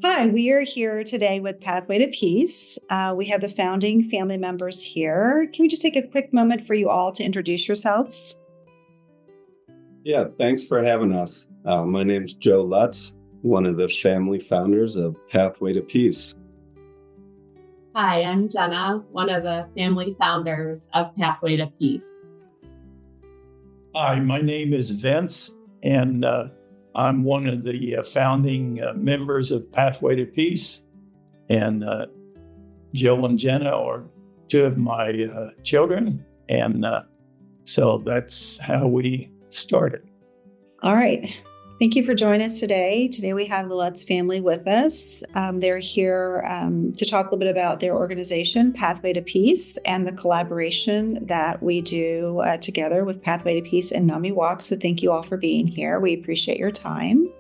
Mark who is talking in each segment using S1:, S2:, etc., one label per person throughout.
S1: Hi, we are here today with Pathway to Peace. We have the founding family members here. Can we just take a quick moment for you all to introduce yourselves?
S2: Yeah, thanks for having us. My name's Joe Lutz, one of the family founders of Pathway to Peace.
S3: Hi, I'm Jenna, one of the family founders of Pathway to Peace.
S4: Hi, my name is Vince, and I'm one of the founding members of Pathway to Peace. And Joe and Jenna are two of my children. And so that's how we started.
S1: All right. Thank you for joining us today. Today we have the Lutz family with us. They're here to talk a little bit about their organization, Pathway to Peace, and the collaboration that we do together with Pathway to Peace and NAMIWalks. So thank you all for being here. We appreciate your time.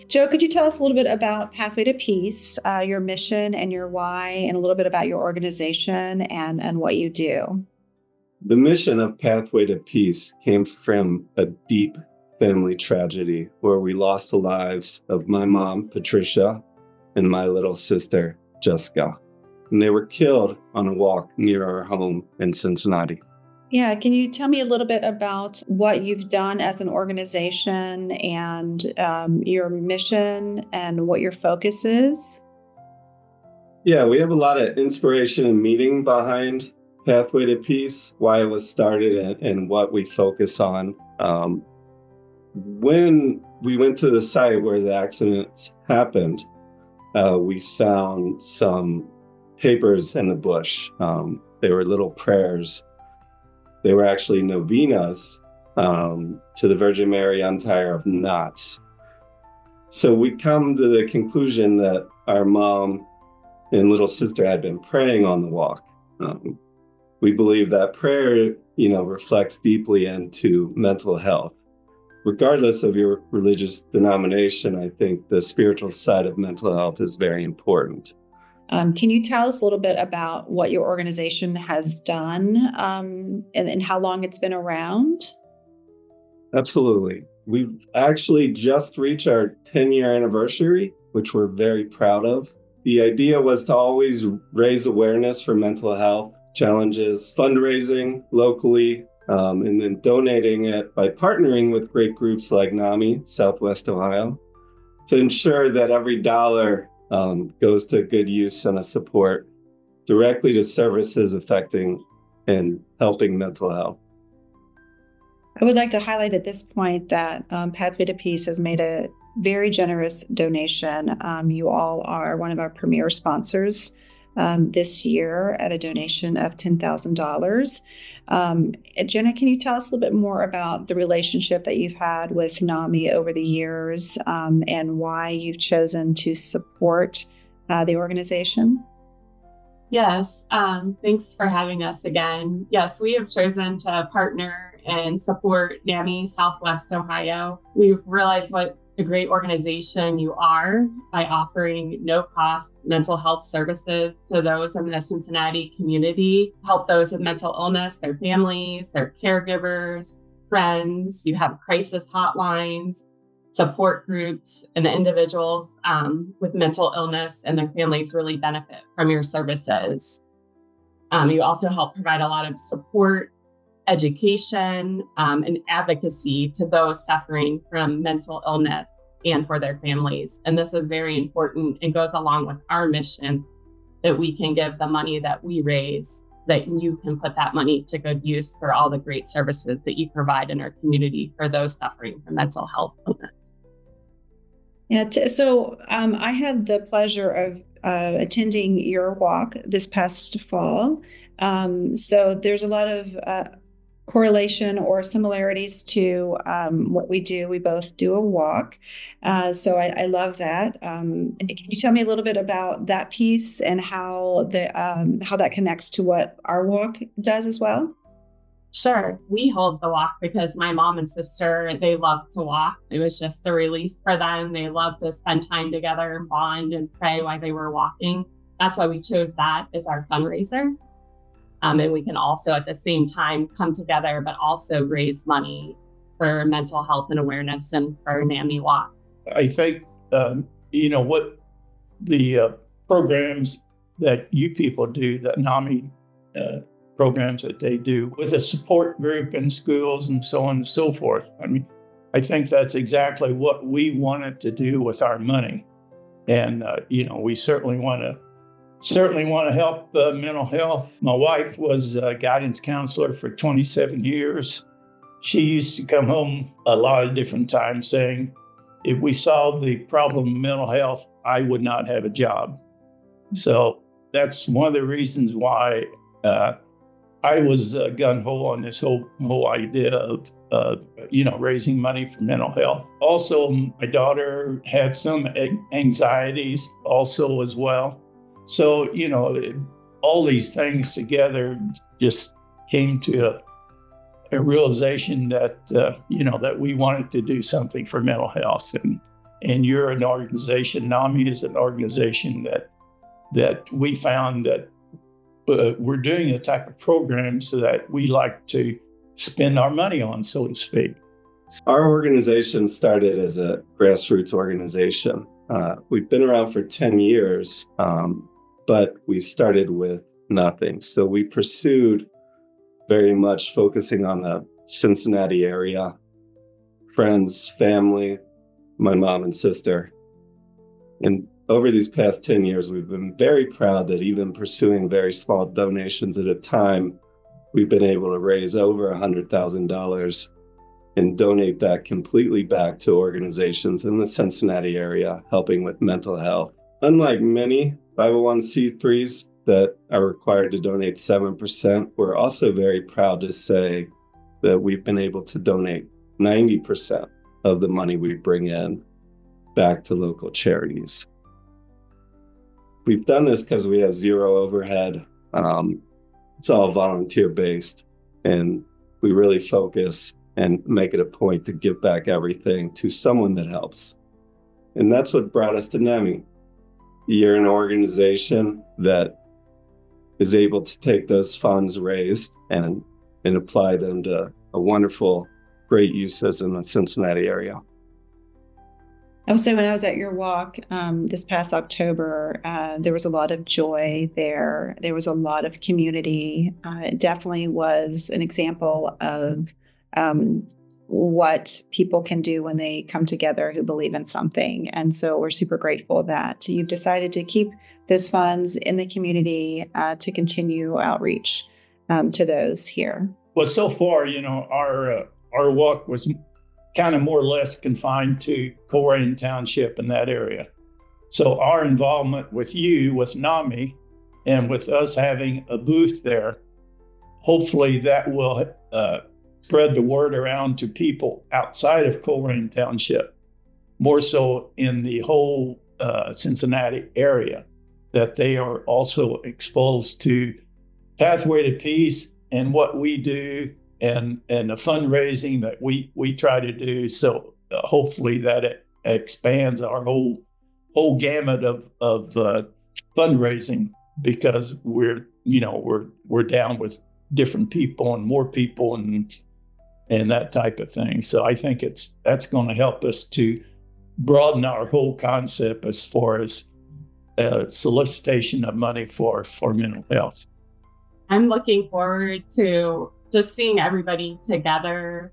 S1: Joe, could you tell us a little bit about Pathway to Peace, your mission and your why, and a little bit about your organization and what you do?
S2: The mission of Pathway to Peace came from a deep family tragedy where we lost the lives of my mom, Patricia, and my little sister, Jessica. And they were killed on a walk near our home in Cincinnati.
S1: Yeah, can you tell me a little bit about what you've done as an organization and your mission and what your focus is?
S2: Yeah, we have a lot of inspiration and meaning behind Pathway to Peace, why it was started, and what we focus on. When we went to the site where the accidents happened, we found some papers in the bush. They were little prayers. They were actually novenas to the Virgin Mary Untier of Knots. So we come to the conclusion that our mom and little sister had been praying on the walk. We believe that prayer, reflects deeply into mental health. Regardless of your religious denomination, I think the spiritual side of mental health is very important.
S1: Can you tell us a little bit about what your organization has done and how long it's been around?
S2: Absolutely. We've actually just reached our 10-year anniversary, which we're very proud of. The idea was to always raise awareness for mental health challenges, fundraising locally, and then donating it by partnering with great groups like NAMI, Southwest Ohio, to ensure that every dollar goes to good use and a support directly to services affecting and helping mental health.
S1: I would like to highlight at this point that Pathway to Peace has made a very generous donation. You all are one of our premier sponsors this year at a donation of $10,000. Jenna, can you tell us a little bit more about the relationship that you've had with NAMI over the years and why you've chosen to support the organization?
S3: Yes, thanks for having us again. Yes, we have chosen to partner and support NAMI Southwest Ohio. We've realized what a great organization you are by offering no-cost mental health services to those in the Cincinnati community, help those with mental illness, their families, their caregivers, friends. You have crisis hotlines, support groups, and the individuals with mental illness and their families really benefit from your services. You also help provide a lot of support, education, and advocacy to those suffering from mental illness and for their families. And this is very important and goes along with our mission that we can give the money that we raise, that you can put that money to good use for all the great services that you provide in our community for those suffering from mental health illness.
S1: Yeah, so I had the pleasure of attending your walk this past fall. So there's a lot of correlation or similarities to what we do. We both do a walk. So I love that. Can you tell me a little bit about that piece and how that connects to what our walk does as well?
S3: Sure. We hold the walk because my mom and sister, they love to walk. It was just a release for them. They love to spend time together and bond and pray while they were walking. That's why we chose that as our fundraiser. And we can also at the same time come together, but also raise money for mental health and awareness and for NAMIWalks.
S4: I think, what the programs that you people do, that NAMI programs that they do with a support group in schools and so on and so forth. I mean, I think that's exactly what we wanted to do with our money. And, we certainly want to help mental health. My wife was a guidance counselor for 27 years. She used to come home a lot of different times saying, if we solved the problem of mental health, I would not have a job. So that's one of the reasons why I was gung-ho on this whole idea of, raising money for mental health. Also, my daughter had some anxieties also as well. So, all these things together just came to a realization that, that we wanted to do something for mental health. And you're an organization, NAMI is an organization that we found that we're doing the type of programs that we like to spend our money on, so to speak.
S2: Our organization started as a grassroots organization. We've been around for 10 years, but we started with nothing. So we pursued very much focusing on the Cincinnati area, friends, family, my mom and sister. And over these past 10 years, we've been very proud that even pursuing very small donations at a time, we've been able to raise over $100,000 and donate that completely back to organizations in the Cincinnati area, helping with mental health. Unlike many 501c3s that are required to donate 7%, we're also very proud to say that we've been able to donate 90% of the money we bring in back to local charities. We've done this because we have zero overhead. It's all volunteer-based, and we really focus and make it a point to give back everything to someone that helps. And that's what brought us to NAMI. You're an organization that is able to take those funds raised and apply them to a wonderful, great uses in the Cincinnati area.
S1: I would say when I was at your walk this past October, there was a lot of joy there. There was a lot of community. It definitely was an example of what people can do when they come together who believe in something. And so we're super grateful that you've decided to keep those funds in the community to continue outreach to those here.
S4: Well, so far, our walk was kind of more or less confined to Colerain Township in that area. So our involvement with you, with NAMI, and with us having a booth there, hopefully that will spread the word around to people outside of Colerain Township, more so in the whole Cincinnati area, that they are also exposed to Pathway to Peace and what we do and the fundraising that we try to do. So hopefully that it expands our whole gamut of fundraising, because we're down with different people and more people and that type of thing. So I think that's going to help us to broaden our whole concept as far as solicitation of money for mental health.
S3: I'm looking forward to just seeing everybody together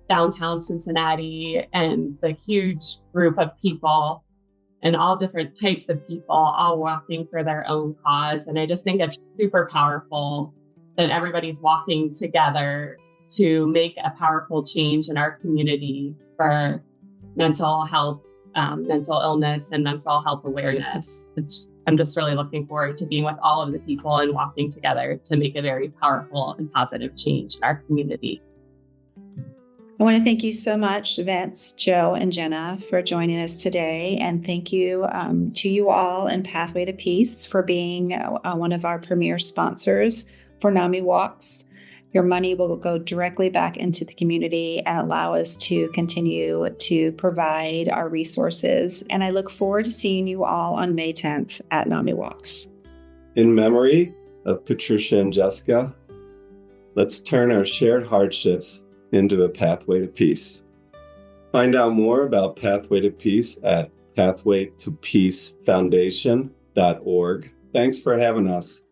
S3: downtown Cincinnati, and the huge group of people and all different types of people all walking for their own cause. And I just think it's super powerful that everybody's walking together to make a powerful change in our community for mental health, mental illness, and mental health awareness. I'm just really looking forward to being with all of the people and walking together to make a very powerful and positive change in our community.
S1: I want to thank you so much, Vince, Joe, and Jenna, for joining us today. And thank you to you all and Pathway to Peace for being one of our premier sponsors for NAMIWalks. Your money will go directly back into the community and allow us to continue to provide our resources. And I look forward to seeing you all on May 10th at NAMIWalks.
S2: In memory of Patricia and Jessica, let's turn our shared hardships into a pathway to peace. Find out more about Pathway to Peace at pathwaytopeacefoundation.org. Thanks for having us.